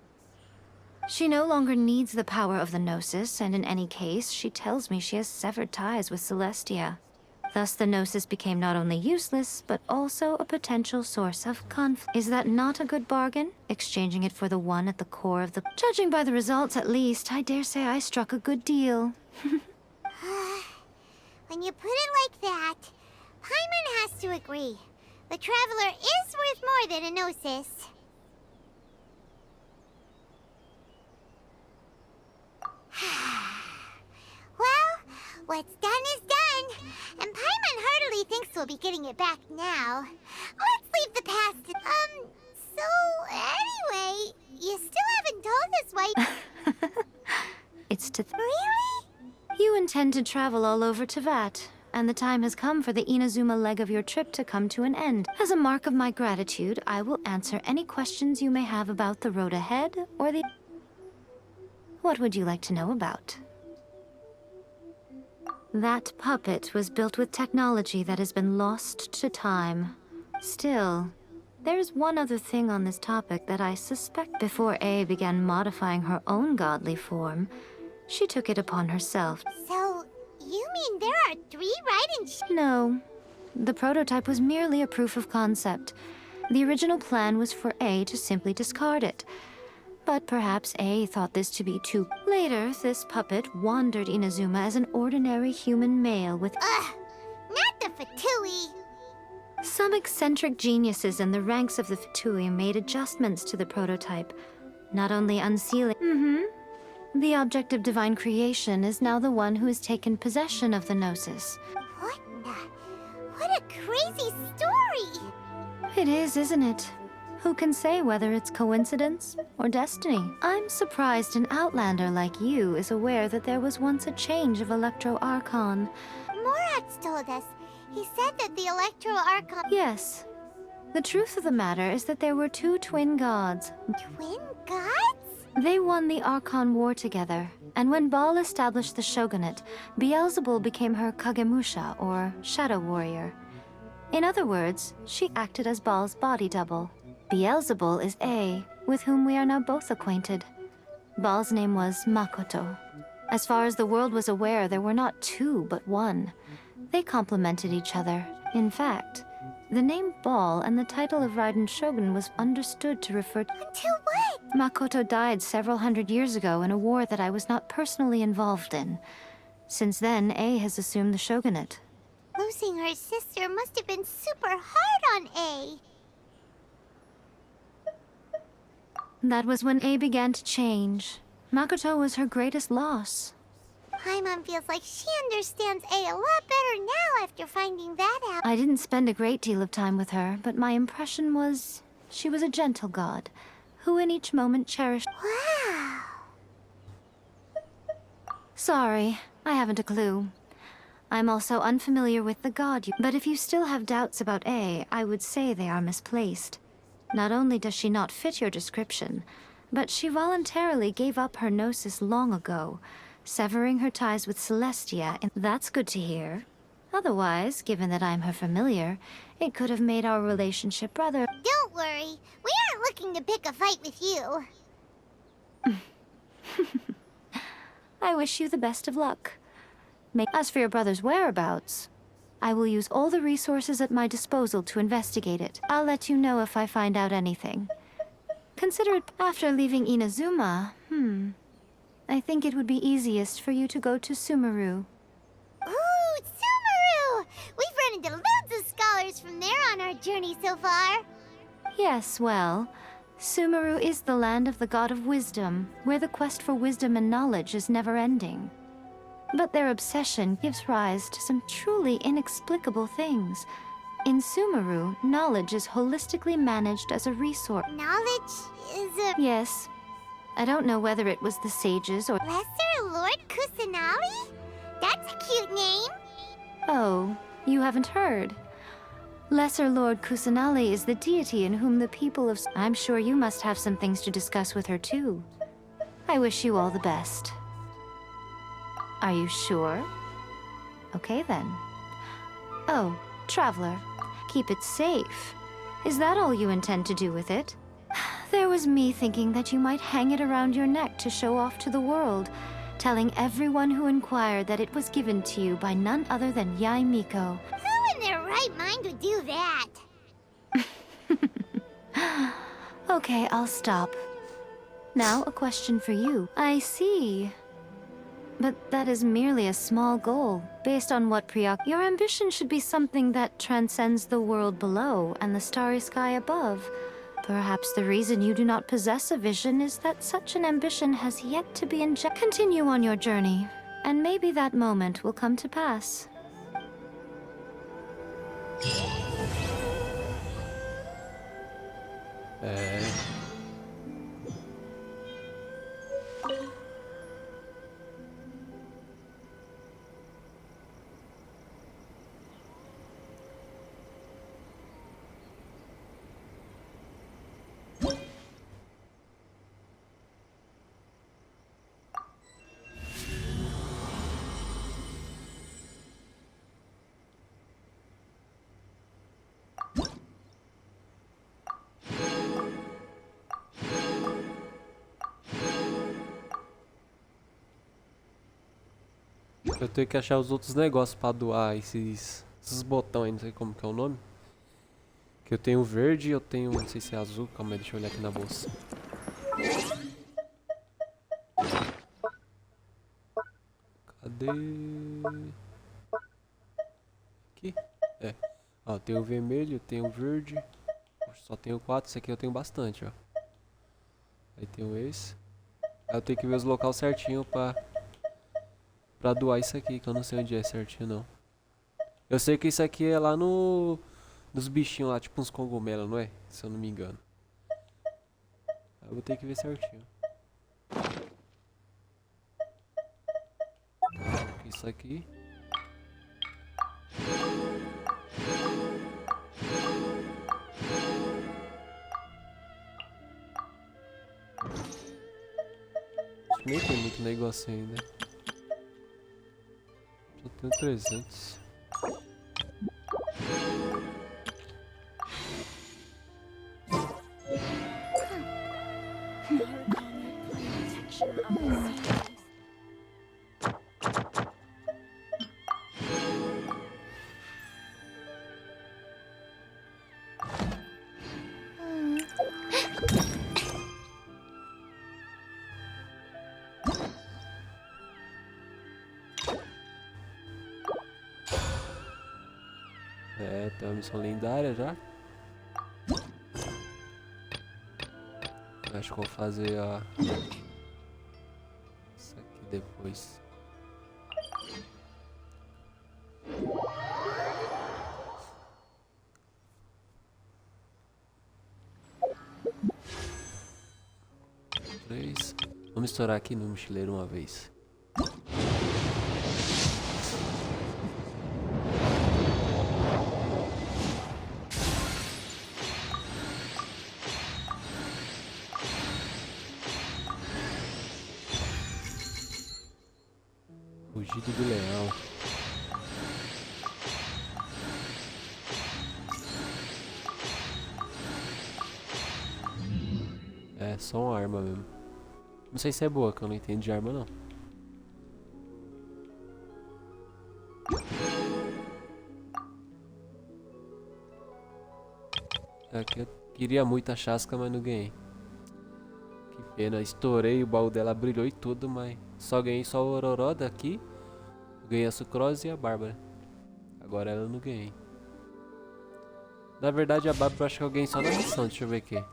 She no longer needs the power of the Gnosis, and in any case, she tells me she has severed ties with Celestia. Thus, the Gnosis became not only useless, but also a potential source of conflict. Is that not a good bargain? Exchanging it for the one at the core of the... Judging by the results, at least, I dare say I struck a good deal. When you put it like that, Paimon has to agree. The Traveler is worth more than a Gnosis. Well, what's done is done. And Paimon heartily thinks we'll be getting it back now. Let's leave the past. So anyway, you still haven't told us why... It's to... Really? You intend to travel all over Teyvat, and the time has come for the Inazuma leg of your trip to come to an end. As a mark of my gratitude, I will answer any questions you may have about the road ahead, or the... What would you like to know about? That puppet was built with technology that has been lost to time. Still, there's one other thing on this topic that I suspect. Before A began modifying her own godly form, she took it upon herself. So, you mean there are 3 Raiden... No. The prototype was merely a proof of concept. The original plan was for A to simply discard it. But perhaps A thought this to be too... Later, this puppet wandered Inazuma as an ordinary human male with... Ugh! Not the Fatui! Some eccentric geniuses in the ranks of the Fatui made adjustments to the prototype, not only unsealing... The object of divine creation is now the one who has taken possession of the Gnosis. What the... What a crazy story! It is, isn't it? Who can say whether it's coincidence or destiny? I'm surprised an outlander like you is aware that there was once a change of Electro Archon. Morat's told us. He said that the Electro Archon... Yes. The truth of the matter is that there were two twin gods. Twin gods? They won the Archon War together, and when Baal established the shogunate, Beelzebul became her Kagemusha, or shadow warrior. In other words, she acted as Baal's body double. Beelzebul is A, with whom we are now both acquainted. Baal's name was Makoto. As far as the world was aware, there were not two, but one. They complemented each other. In fact, the name Baal and the title of Raiden Shogun was understood to refer to what? Makoto died several hundred years ago in a war that I was not personally involved in. Since then, A has assumed the shogunate. Losing her sister must have been super hard on A. That was when A began to change. Makoto was her greatest loss. Paimon feels like she understands A a lot better now after finding that out. I didn't spend a great deal of time with her, but my impression was she was a gentle god, who in each moment cherished... Wow! Sorry, I haven't a clue. I'm also unfamiliar with the god but if you still have doubts about A, I would say they are misplaced. Not only does she not fit your description, but she voluntarily gave up her gnosis long ago, severing her ties with Celestia, and that's good to hear. Otherwise, given that I'm her familiar, it could have made our relationship rather... Don't worry, we aren't looking to pick a fight with you. I wish you the best of luck. As for your brother's whereabouts, I will use all the resources at my disposal to investigate it. I'll let you know if I find out anything. Consider it after leaving Inazuma, I think it would be easiest for you to go to Sumeru. Ooh, Sumeru! We've run into loads of scholars from there on our journey so far. Yes, well, Sumeru is the land of the god of wisdom, where the quest for wisdom and knowledge is never-ending. But their obsession gives rise to some truly inexplicable things. In Sumeru, knowledge is holistically managed as a resource. Knowledge is a... Yes. I don't know whether it was the sages or... Lesser Lord Kusanali? That's a cute name. Oh, you haven't heard. Lesser Lord Kusanali is the deity in whom the people of... I'm sure you must have some things to discuss with her too. I wish you all the best. Are you sure? Okay then. Oh, traveler. Keep it safe. Is that all you intend to do with it? There was me thinking that you might hang it around your neck to show off to the world, telling everyone who inquired that it was given to you by none other than Yae Miko. Who in their right mind would do that? Okay, I'll stop. Now, a question for you. I see. But that is merely a small goal, based on what Your ambition should be something that transcends the world below and the starry sky above. Perhaps the reason you do not possess a vision is that such an ambition has yet to be injected. Continue on your journey, and maybe that moment will come to pass. Eu tenho que achar os outros negócios pra doar esses botões aí, não sei como que é o nome. Que eu tenho verde e eu tenho, não sei se é azul, calma aí, deixa eu olhar aqui na bolsa. Cadê? Aqui? É. Ó, eu tenho o vermelho, eu tenho o verde. Poxa, só tenho 4, esse aqui eu tenho bastante, ó. Aí tenho esse. Aí eu tenho que ver os locais certinho pra doar isso aqui, que eu não sei onde é certinho não. Eu sei que isso aqui é lá nos bichinhos lá, tipo uns cogumelos, não é? Se eu não me engano. Aí eu vou ter que ver certinho. Isso aqui. nem tem muito negócio ainda. Só tenho 300. É, tem uma missão lendária já. Acho que eu vou fazer a... isso aqui depois. Três. Vamos estourar aqui no mochileiro uma vez. Fugido do leão. É, só uma arma mesmo. Não sei se é boa, que eu não entendo de arma não. Aqui eu queria muito a chasca, mas não ganhei. Que pena, estourei, o baú dela brilhou e tudo, mas só ganhei só o Ororó daqui. Ganhei a Sucrose e a Bárbara. Agora ela eu não ganhei. Na verdade a Bárbara eu acho que eu ganhei só na missão, deixa eu ver aqui.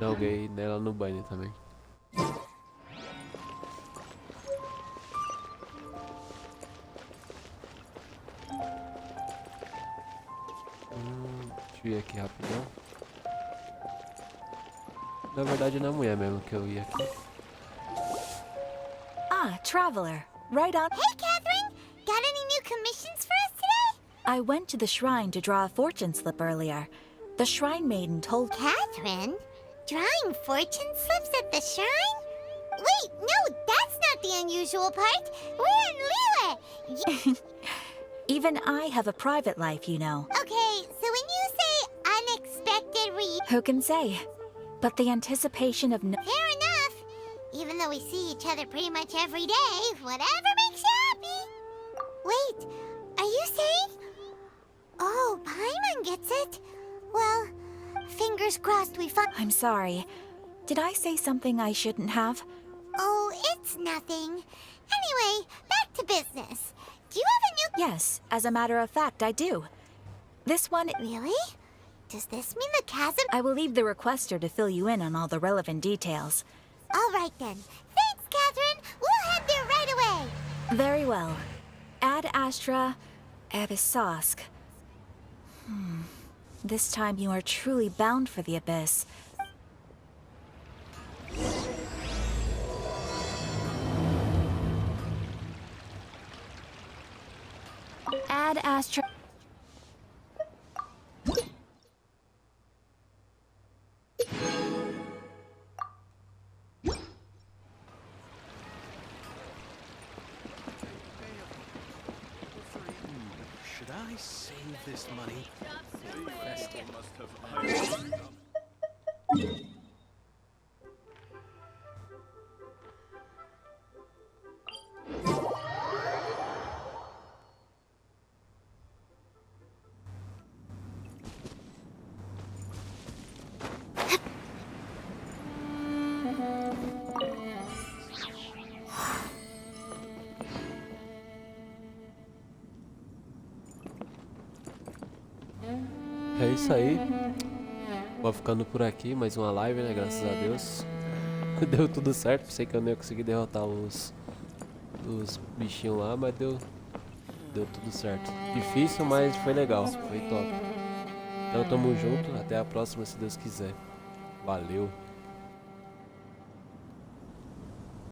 Não, eu ganhei nela no banho também. Deixa eu ir aqui rapidão. Na verdade não é mulher mesmo que eu ia aqui. Ah, traveler. Right on. Hey, Catherine! Got any new commissions for us today? I went to the shrine to draw a fortune slip earlier. The shrine maiden told... Catherine? Drawing fortune slips at the shrine? Wait, no, that's not the unusual part. We're in Liyue. Even I have a private life, you know. Okay, so when you say unexpected Who can say? But the anticipation of... Fair enough. Even though we see each other pretty much every day, whatever makes you happy. Wait, are you saying... Oh, Paimon gets it? Well, fingers crossed we find... I'm sorry. Did I say something I shouldn't have? Oh, it's nothing. Anyway, back to business. Do you have a new... Yes, as a matter of fact, I do. This one... Really? Does this mean the chasm... I will leave the requester to fill you in on all the relevant details. All right then. Thanks, Catherine. We'll head there right away. Very well. Ad Astra Abyssosque. This time you are truly bound for the abyss. Ad Astra... Should I save this money? É isso aí. Vou ficando por aqui, mais uma live, né? Graças a Deus. Deu tudo certo. Pensei que eu não ia conseguir derrotar os bichinhos lá, mas deu tudo certo. Difícil, mas foi legal. Foi top. Então tamo junto. Até a próxima, se Deus quiser. Valeu.